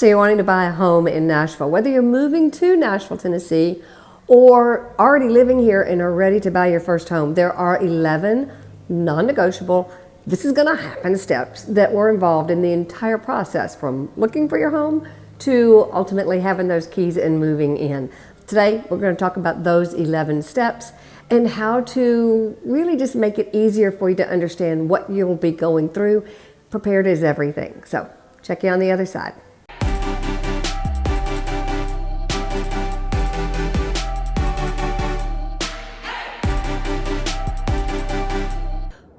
So you're wanting to buy a home in Nashville, whether you're moving to Nashville, Tennessee, or already living here and are ready to buy your first home, there are 11 non-negotiable, this is gonna happen steps that were involved in the entire process, from looking for your home to ultimately having those keys and moving in. Today, we're gonna talk about those 11 steps and how to really just make it easier for you to understand what you'll be going through. Prepared is everything. So check you on the other side.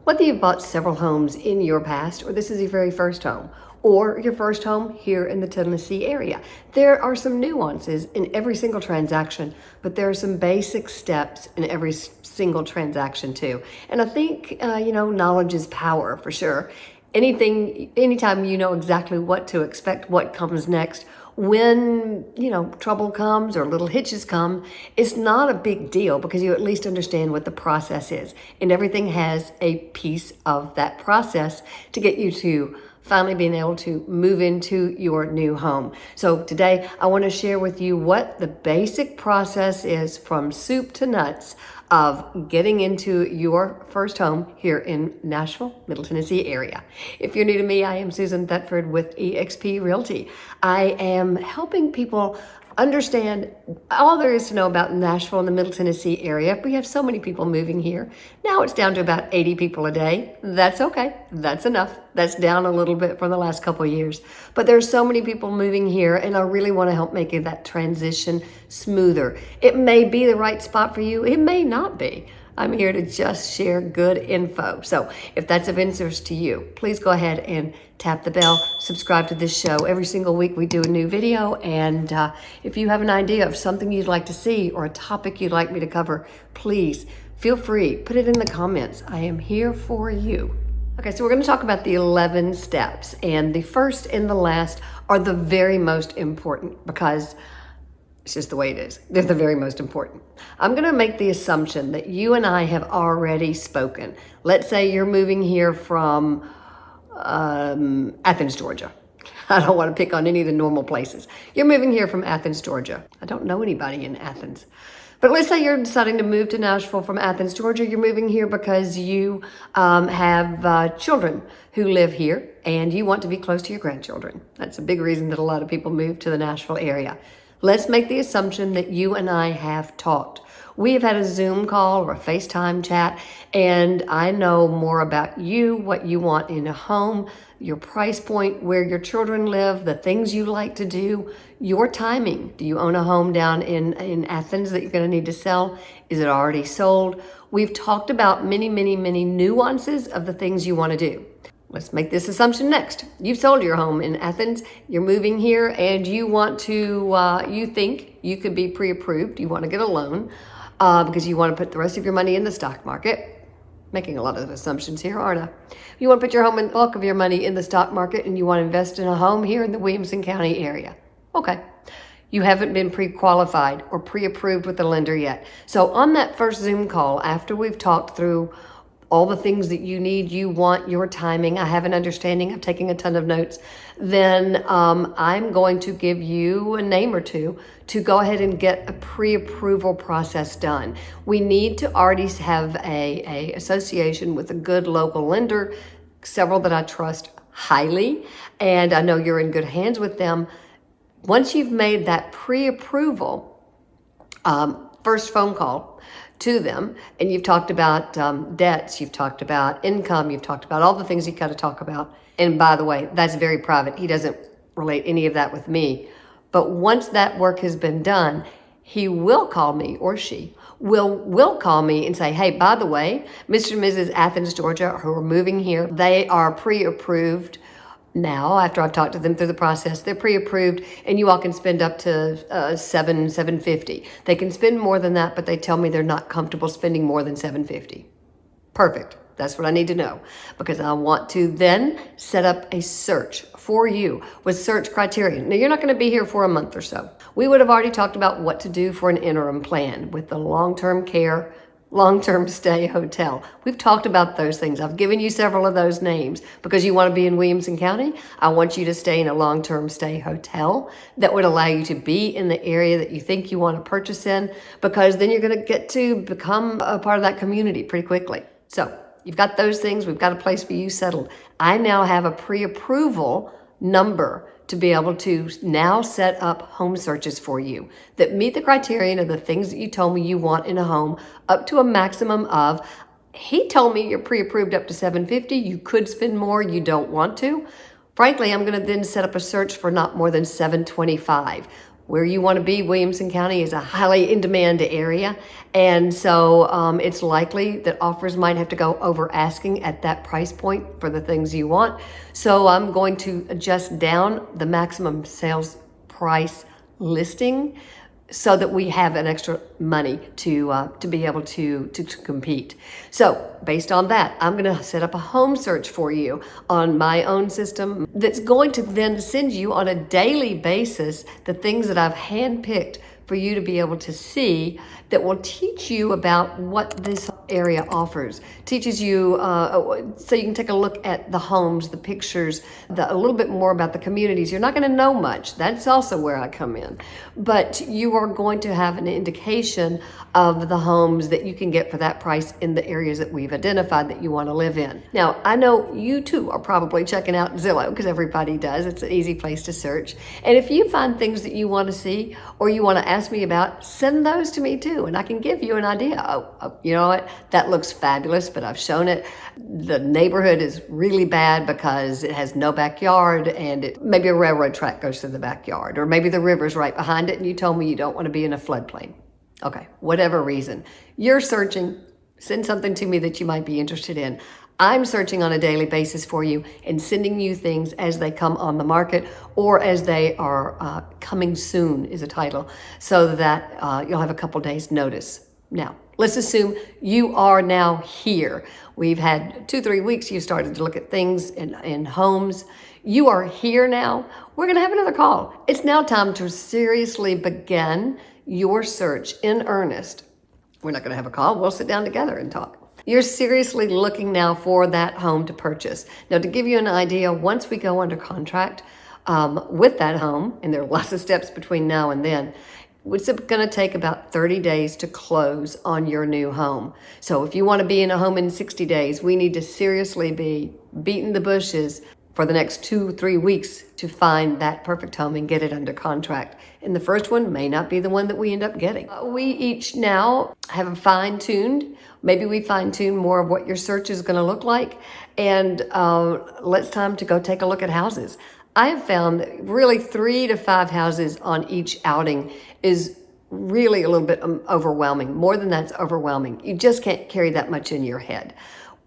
Whether you've bought several homes in your past, or this is your very first home, or your first home here in the Tennessee area, there are some nuances in every single transaction, but there are some basic steps in every single transaction too. And I think, knowledge is power for sure. Anytime you know exactly what to expect, what comes next, when, trouble comes or little hitches come, it's not a big deal because you at least understand what the process is. And everything has a piece of that process to get you to finally being able to move into your new home. So today I want to share with you what the basic process is from soup to nuts of getting into your first home here in Nashville, Middle Tennessee area. If you're new to me, I am Susan Thetford with eXp Realty. I am helping people understand all there is to know about Nashville and the Middle Tennessee area. We have so many people moving here. Now it's down to about 80 people a day. That's okay. That's enough. That's down a little bit from the last couple of years. But there's so many people moving here, and I really want to help making that transition smoother. It may be the right spot for you. It may not be. I'm here to just share good info. So if that's of interest to you, please go ahead and tap the bell, subscribe to this show. Every single week we do a new video. And if you have an idea of something you'd like to see or a topic you'd like me to cover, please feel free, put it in the comments. I am here for you. Okay, so we're going to talk about the 11 steps. And the first and the last are the very most important because it's just the way it is. They're the very most important. I'm going to make the assumption that you and I have already spoken. Let's say you're moving here from Athens, Georgia. I don't want to pick on any of the normal places. You're moving here from Athens, Georgia. I don't know anybody in Athens. But let's say you're deciding to move to Nashville from Athens, Georgia. You're moving here because you have children who live here and you want to be close to your grandchildren. That's a big reason that a lot of people move to the Nashville area. Let's make the assumption that you and I have talked. We have had a Zoom call or a FaceTime chat, and I know more about you, what you want in a home, your price point, where your children live, the things you like to do, your timing. Do you own a home down in Athens that you're going to need to sell? Is it already sold? We've talked about many, many, many nuances of the things you want to do. Let's make this assumption next. You've sold your home in Athens, you're moving here, and you want to, you think you could be pre-approved, you want to get a loan because you want to put the rest of your money in the stock market. Making a lot of assumptions here, aren't I? You want to put your bulk of your money in the stock market and you want to invest in a home here in the Williamson County area. Okay. You haven't been pre-qualified or pre-approved with the lender yet. So on that first Zoom call, after we've talked through all the things that you need, you want, your timing, I have an understanding, I'm taking a ton of notes, then I'm going to give you a name or two to go ahead and get a pre-approval process done. We need to already have a association with a good local lender, several that I trust highly, and I know you're in good hands with them. Once you've made that pre-approval, first phone call to them, and you've talked about debts, you've talked about income, you've talked about all the things you got to talk about. And by the way, that's very private. He doesn't relate any of that with me. But once that work has been done, he will call me, or she will call me and say, hey, by the way, Mr. and Mrs. Athens, Georgia, who are moving here, they are pre-approved now. After I've talked to them through the process, they're pre-approved, and you all can spend up to $750. They can spend more than that, but they tell me they're not comfortable spending more than $750. Perfect. That's what I need to know, because I want to then set up a search for you with search criteria. Now, you're not going to be here for a month or so. We would have already talked about what to do for an interim plan with the long-term care long-term stay hotel. We've talked about those things. I've given you several of those names because you want to be in Williamson County. I want you to stay in a long-term stay hotel that would allow you to be in the area that you think you want to purchase in, because then you're going to get to become a part of that community pretty quickly. So you've got those things. We've got a place for you settled. I now have a pre-approval number to be able to now set up home searches for you that meet the criterion of the things that you told me you want in a home, up to a maximum of, he told me you're pre-approved up to $750. You could spend more, you don't want to. Frankly, I'm going to then set up a search for not more than $725. Where you want to be, Williamson County is a highly in-demand area, and so it's likely that offers might have to go over asking at that price point for the things you want. So I'm going to adjust down the maximum sales price listing so that we have an extra money to be able to compete. So based on that, I'm going to set up a home search for you on my own system that's going to then send you on a daily basis the things that I've handpicked for you to be able to see that will teach you about what this area offers. Teaches you so you can take a look at the homes, the pictures, a little bit more about the communities. You're not going to know much. That's also where I come in. But you are going to have an indication of the homes that you can get for that price in the areas that we've identified that you want to live in. Now, I know you too are probably checking out Zillow, because everybody does. It's an easy place to search. And if you find things that you want to see or you want to ask me about, send those to me too, and I can give you an idea. Oh, you know what? That looks fabulous, but I've shown it. The neighborhood is really bad because it has no backyard, and maybe a railroad track goes through the backyard, or maybe the river's right behind it, and you told me you don't want to be in a floodplain. Okay, whatever reason. You're searching, send something to me that you might be interested in. I'm searching on a daily basis for you and sending you things as they come on the market or as they are coming soon is a title, so that you'll have a couple days notice. Now, let's assume you are now here. We've had 2-3 weeks. You started to look at things in homes. You are here now. We're going to have another call. It's now time to seriously begin your search in earnest. We're not going to have a call. We'll sit down together and talk. You're seriously looking now for that home to purchase. Now, to give you an idea, once we go under contract with that home, and there are lots of steps between now and then, it's going to take about 30 days to close on your new home. So if you want to be in a home in 60 days, we need to seriously be beating the bushes for the next 2-3 weeks to find that perfect home and get it under contract. And the first one may not be the one that we end up getting. We each now have a fine-tuned, maybe we fine-tune more of what your search is going to look like. And it's time to go take a look at houses. I have found that really 3 to 5 houses on each outing is really a little bit overwhelming. More than that's overwhelming. You just can't carry that much in your head.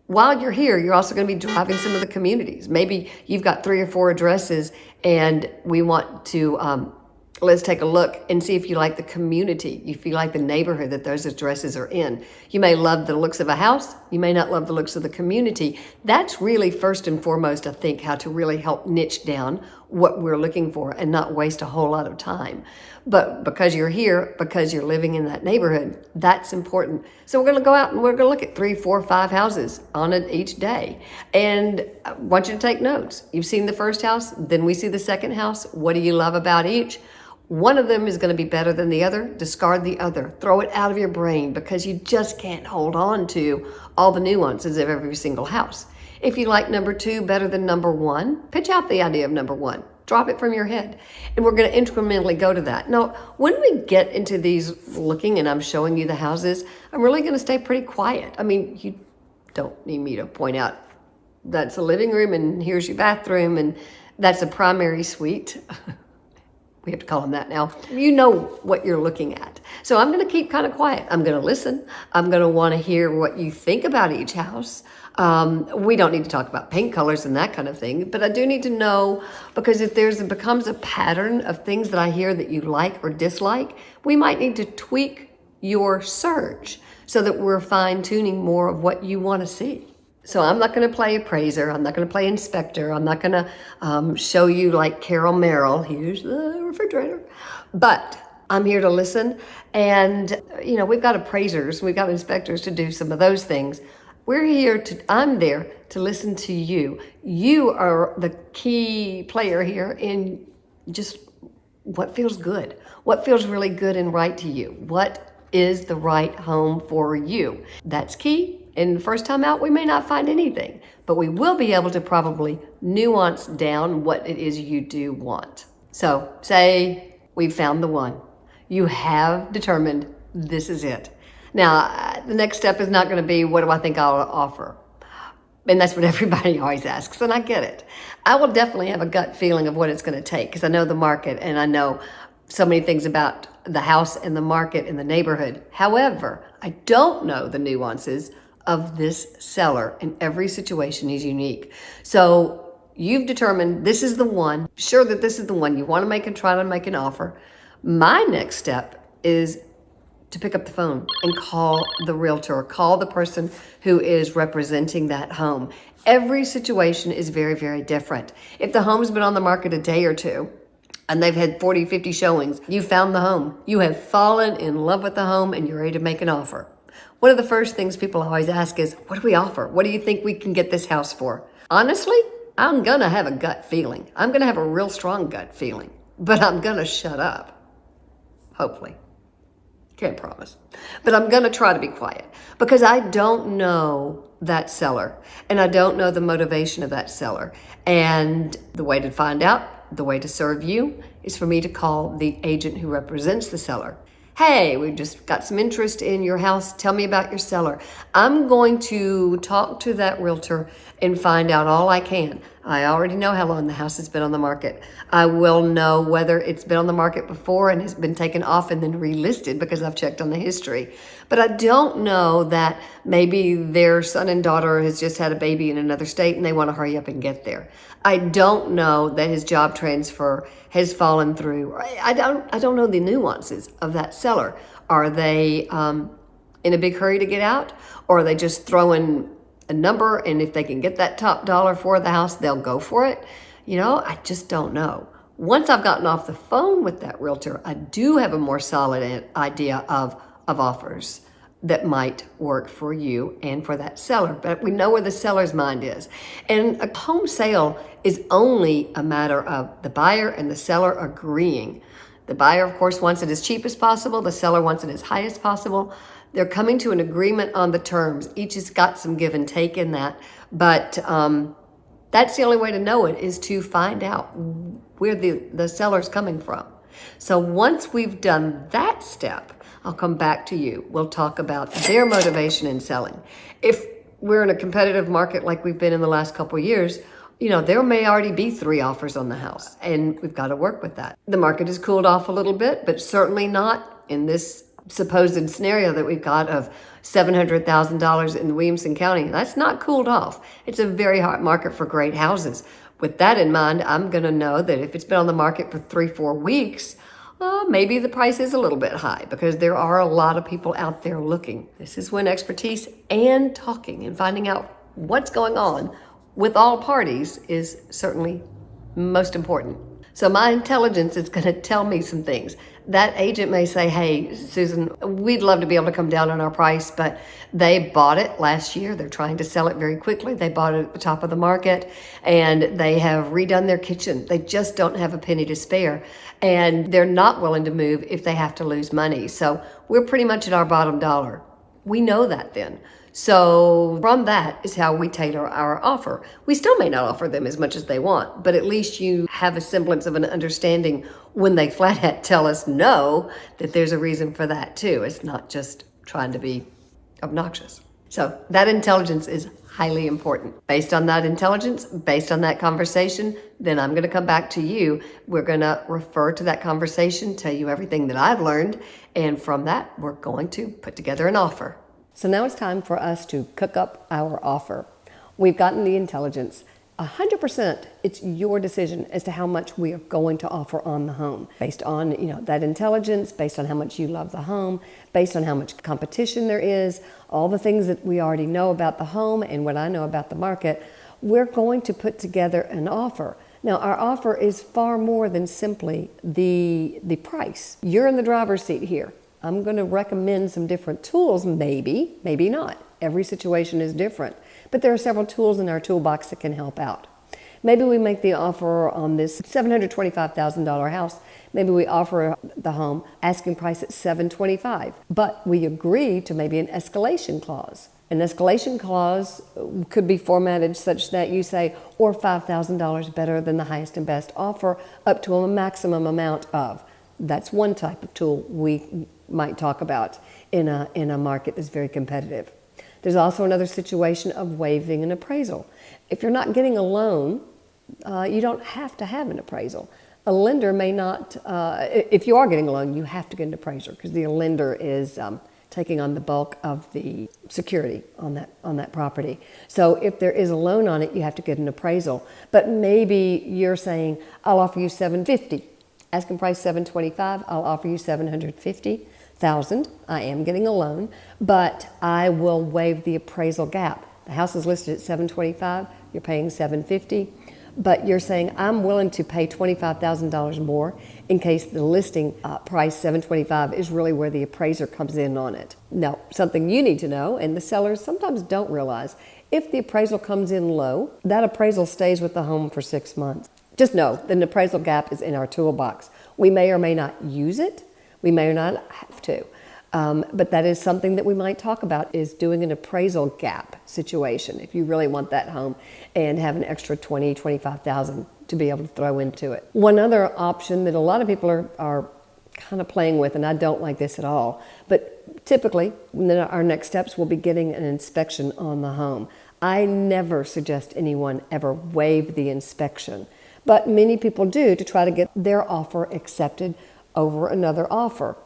While you're here, you're also going to be driving some of the communities. Maybe you've got 3 or 4 addresses and we want to, let's take a look and see if you like the community, if you like the neighborhood that those addresses are in. You may love the looks of a house. You may not love the looks of the community. That's really first and foremost, I think, how to really help niche down what we're looking for and not waste a whole lot of time. But because you're here, because you're living in that neighborhood, that's important. So we're going to go out and we're going to look at 3, 4, 5 houses on it each day. And I want you to take notes. You've seen the first house, then we see the second house. What do you love about each? One of them is going to be better than the other. Discard the other. Throw it out of your brain, because you just can't hold on to all the nuances of every single house. If you like number 2 better than number 1, pitch out the idea of number 1. Drop it from your head. And we're going to incrementally go to that. Now, when we get into these looking and I'm showing you the houses, I'm really going to stay pretty quiet. I mean, you don't need me to point out that's a living room and here's your bathroom and that's a primary suite. We have to call them that now. You know what you're looking at. So I'm going to keep kind of quiet. I'm going to listen. I'm going to want to hear what you think about each house. We don't need to talk about paint colors and that kind of thing, but I do need to know, because if becomes a pattern of things that I hear that you like or dislike, we might need to tweak your search so that we're fine-tuning more of what you want to see. So I'm not going to play appraiser. I'm not going to play inspector. I'm not going to show you like Carol Merrill. Here's the refrigerator. But I'm here to listen. And, we've got appraisers, we've got inspectors to do some of those things. I'm there to listen to you. You are the key player here in just what feels good, what feels really good and right to you. What is the right home for you? That's key. And the first time out, we may not find anything, but we will be able to probably nuance down what it is you do want. So say we've found the one. You have determined this is it. Now, the next step is not going to be, what do I think I'll offer? And that's what everybody always asks, and I get it. I will definitely have a gut feeling of what it's going to take because I know the market and I know so many things about the house and the market and the neighborhood. However, I don't know the nuances of this seller, and every situation is unique. So you've determined this is the one, sure that this is the one you want to try to make an offer. My next step is to pick up the phone and call the realtor, call the person who is representing that home. Every situation is very, very different. If the home's been on the market a day or two and they've had 40, 50 showings, you found the home. You have fallen in love with the home and you're ready to make an offer. One of the first things people always ask is, what do we offer? What do you think we can get this house for? Honestly, I'm gonna have a gut feeling. I'm gonna have a real strong gut feeling, but I'm gonna shut up. Hopefully. Can't promise. But I'm going to try to be quiet because I don't know that seller and I don't know the motivation of that seller. And the way to find out, the way to serve you is for me to call the agent who represents the seller. Hey, we've just got some interest in your house. Tell me about your seller. I'm going to talk to that realtor and find out all I can. I already know how long the house has been on the market. I will know whether it's been on the market before and has been taken off and then relisted because I've checked on the history. But I don't know that maybe their son and daughter has just had a baby in another state and they want to hurry up and get there. I don't know that his job transfer has fallen through. I don't know the nuances of that seller. Are they in a big hurry to get out, or are they just throwing a number, and if they can get that top dollar for the house, they'll go for it? I just don't know. Once I've gotten off the phone with that realtor, I do have a more solid idea of offers that might work for you and for that seller. But we know where the seller's mind is. And a home sale is only a matter of the buyer and the seller agreeing. The buyer, of course, wants it as cheap as possible. The seller wants it as high as possible. They're coming to an agreement on the terms. Each has got some give and take in that. But that's the only way to know it, is to find out where the seller's coming from. So once we've done that step, I'll come back to you. We'll talk about their motivation in selling. If we're in a competitive market like we've been in the last couple of years, there may already be 3 offers on the house, and we've got to work with that. The market has cooled off a little bit, but certainly not in this supposed scenario that we've got of $700,000 in Williamson County. That's not cooled off. It's a very hot market for great houses. With that in mind, I'm going to know that if it's been on the market for 3-4 weeks, maybe the price is a little bit high because there are a lot of people out there looking. This is when expertise and talking and finding out what's going on with all parties is certainly most important. So my intelligence is going to tell me some things. That agent may say, hey, Susan, we'd love to be able to come down on our price, but they bought it last year. They're trying to sell it very quickly. They bought it at the top of the market and they have redone their kitchen. They just don't have a penny to spare. And they're not willing to move if they have to lose money. So we're pretty much at our bottom dollar. We know that then. So from that is how we tailor our offer. We still may not offer them as much as they want, but at least you have a semblance of an understanding when they flat out tell us no, that there's a reason for that too. It's not just trying to be obnoxious. So that intelligence is highly important. Based on that intelligence, based on that conversation, then I'm going to come back to you. We're going to refer to that conversation, tell you everything that I've learned, and from that, we're going to put together an offer. So now it's time for us to cook up our offer. We've gotten the intelligence. 100%, it's your decision as to how much we are going to offer on the home. Based on that intelligence, based on how much you love the home, based on how much competition there is, all the things that we already know about the home and what I know about the market, we're going to put together an offer Now, our offer is far more than simply the price. You're in the driver's seat here. I'm going to recommend some different tools, maybe not. Every situation is different. But there are several tools in our toolbox that can help out. Maybe we make the offer on this $725,000 house. Maybe we offer the home asking price at $725,000, but we agree to maybe an escalation clause. An escalation clause could be formatted such that you say, or $5,000 better than the highest and best offer, up to a maximum amount of. That's one type of tool we might talk about in a market that's very competitive. There's also another situation of waiving an appraisal. If you're not getting a loan, you don't have to have an appraisal. A lender may not, if you are getting a loan, you have to get an appraiser because the lender is taking on the bulk of the security on that property. So if there is a loan on it, you have to get an appraisal. But maybe you're saying, I'll offer you $750,000. Asking price $725,000, I'll offer you $750,000. I am getting a loan, but I will waive the appraisal gap. The house is listed at $725,000, you're paying $750,000. But you're saying, I'm willing to pay $25,000 more in case the listing price, $725,000, is really where the appraiser comes in on it. Now, something you need to know, and the sellers sometimes don't realize, if the appraisal comes in low, that appraisal stays with the home for 6 months. Just know that an appraisal gap is in our toolbox. We may or may not use it. We may or not have to. But that is something that we might talk about, is doing an appraisal gap situation if you really want that home and have an extra $20,000, $25,000 to be able to throw into it. One other option that a lot of people are kind of playing with, and I don't like this at all, but typically our next steps will be getting an inspection on the home. I never suggest anyone ever waive the inspection, but many people do to try to get their offer accepted over another offer.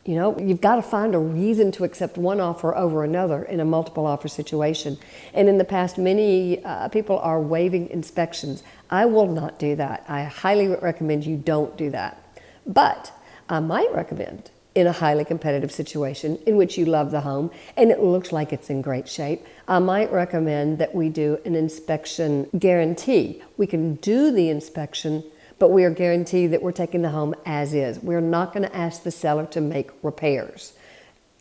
You know, you've got to find a reason to accept one offer over another in a multiple offer situation. And in the past, many people are waiving inspections. I will not do that. I highly recommend you don't do that. But I might recommend, in a highly competitive situation in which you love the home and it looks like it's in great shape, I might recommend that we do an inspection guarantee. We can do the inspection, but we are guaranteed that we're taking the home as is. We're not going to ask the seller to make repairs.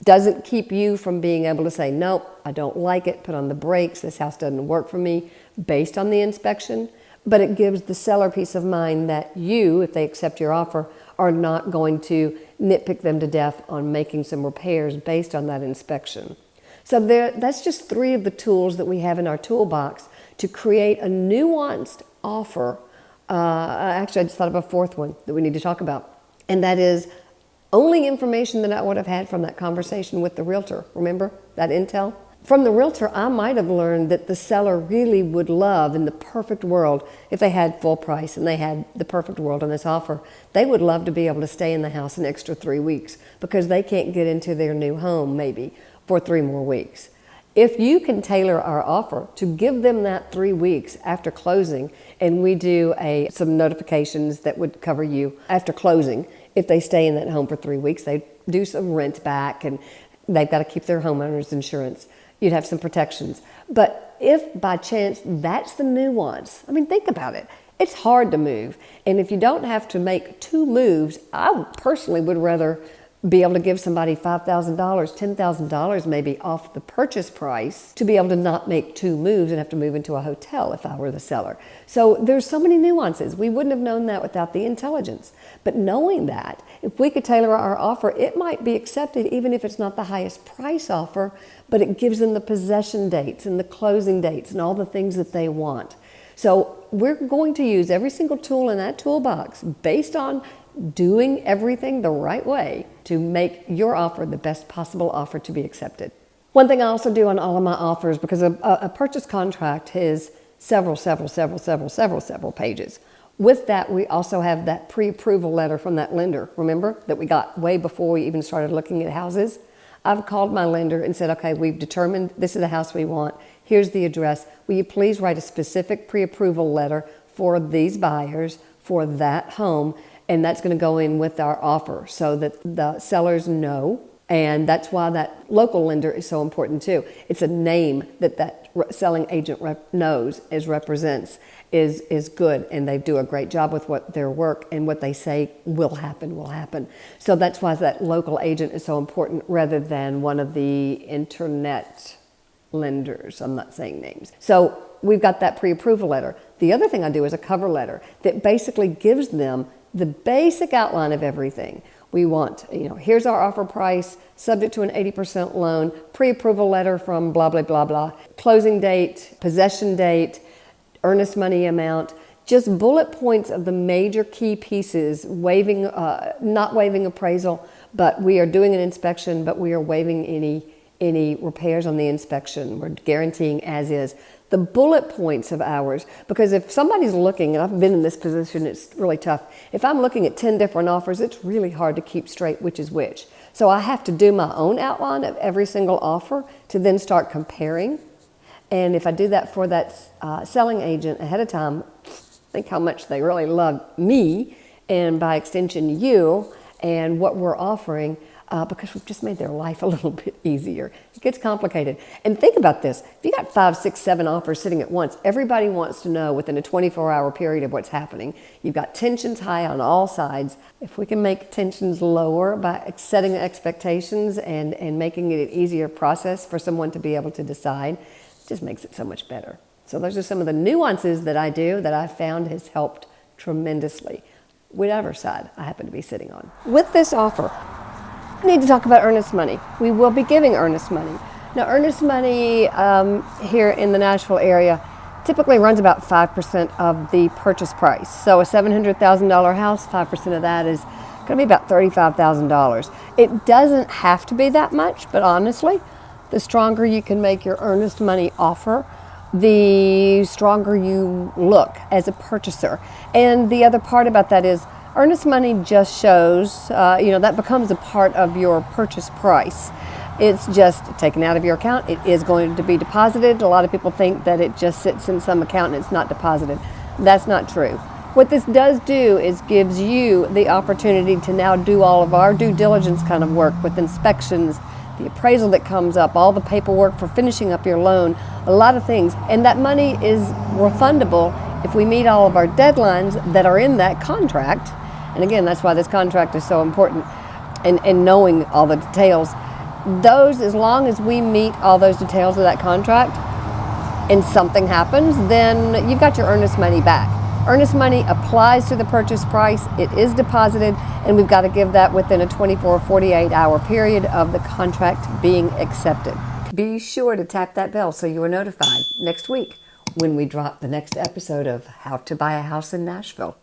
Doesn't keep you from being able to say, no, I don't like it, put on the brakes, this house doesn't work for me, based on the inspection. But it gives the seller peace of mind that you, if they accept your offer, are not going to nitpick them to death on making some repairs based on that inspection. So that's just 3 of the tools that we have in our toolbox to create a nuanced offer. Actually, I just thought of a 4th one that we need to talk about, and that is only information that I would have had from that conversation with the realtor. Remember that intel? From the realtor, I might have learned that the seller really would love, in the perfect world, if they had full price and they had the perfect world on this offer, they would love to be able to stay in the house an extra 3 weeks because they can't get into their new home maybe for 3 more weeks. If you can tailor our offer to give them that 3 weeks after closing, and we do some notifications that would cover you after closing, if they stay in that home for 3 weeks, they do some rent back and they've got to keep their homeowner's insurance. You'd have some protections. But if by chance that's the nuance, I mean, think about it. It's hard to move. And if you don't have to make 2 moves, I personally would rather be able to give somebody $5,000, $10,000 maybe off the purchase price to be able to not make 2 moves and have to move into a hotel if I were the seller. So there's so many nuances. We wouldn't have known that without the intelligence. But knowing that, if we could tailor our offer, it might be accepted even if it's not the highest price offer, but it gives them the possession dates and the closing dates and all the things that they want. So we're going to use every single tool in that toolbox based on doing everything the right way to make your offer the best possible offer to be accepted. One thing I also do on all of my offers, because a purchase contract is several pages. With that, we also have that pre-approval letter from that lender, remember, that we got way before we even started looking at houses. I've called my lender and said, okay, we've determined this is the house we want. Here's the address. Will you please write a specific pre-approval letter for these buyers for that home? And that's going to go in with our offer so that the sellers know And that's why that local lender is so important too. It's a name that selling agent knows, represents, is good, and they do a great job with what their work, and what they say will happen. So that's why that local agent is so important rather than one of the internet lenders. I'm not saying names. So we've got that pre-approval letter. The other thing I do is a cover letter that basically gives them the basic outline of everything. We want, here's our offer price, subject to an 80% loan, pre-approval letter from blah, blah, blah, blah, closing date, possession date, earnest money amount, just bullet points of the major key pieces, not waiving appraisal, but we are doing an inspection, but we are waiving any repairs on the inspection. We're guaranteeing as is. The bullet points of ours, because if somebody's looking, and I've been in this position, it's really tough. If I'm looking at 10 different offers, it's really hard to keep straight which is which. So I have to do my own outline of every single offer to then start comparing. And if I do that for that selling agent ahead of time, think how much they really love me, and by extension you, and what we're offering, because we've just made their life a little bit easier. It gets complicated. And think about this. If you got 5, 6, 7 offers sitting at once, everybody wants to know within a 24-hour period of what's happening. You've got tensions high on all sides. If we can make tensions lower by setting expectations and making it an easier process for someone to be able to decide, it just makes it so much better. So those are some of the nuances that I do that I've found has helped tremendously, whatever side I happen to be sitting on. With this offer, we need to talk about earnest money. We will be giving earnest money. Now, earnest money here in the Nashville area typically runs about 5% of the purchase price. So a $700,000 house, 5% of that is going to be about $35,000. It doesn't have to be that much, but honestly, the stronger you can make your earnest money offer, the stronger you look as a purchaser. And the other part about that is earnest money just shows, that becomes a part of your purchase price. It's just taken out of your account. It is going to be deposited. A lot of people think that it just sits in some account and it's not deposited. That's not true. What this does do is gives you the opportunity to now do all of our due diligence kind of work with inspections, the appraisal that comes up, all the paperwork for finishing up your loan, a lot of things. And that money is refundable if we meet all of our deadlines that are in that contract. And again, that's why this contract is so important, and knowing all the details. Those, as long as we meet all those details of that contract and something happens, then you've got your earnest money back. Earnest money applies to the purchase price. It is deposited, and we've got to give that within a 24 or 48-hour period of the contract being accepted. Be sure to tap that bell so you are notified next week when we drop the next episode of How to Buy a House in Nashville.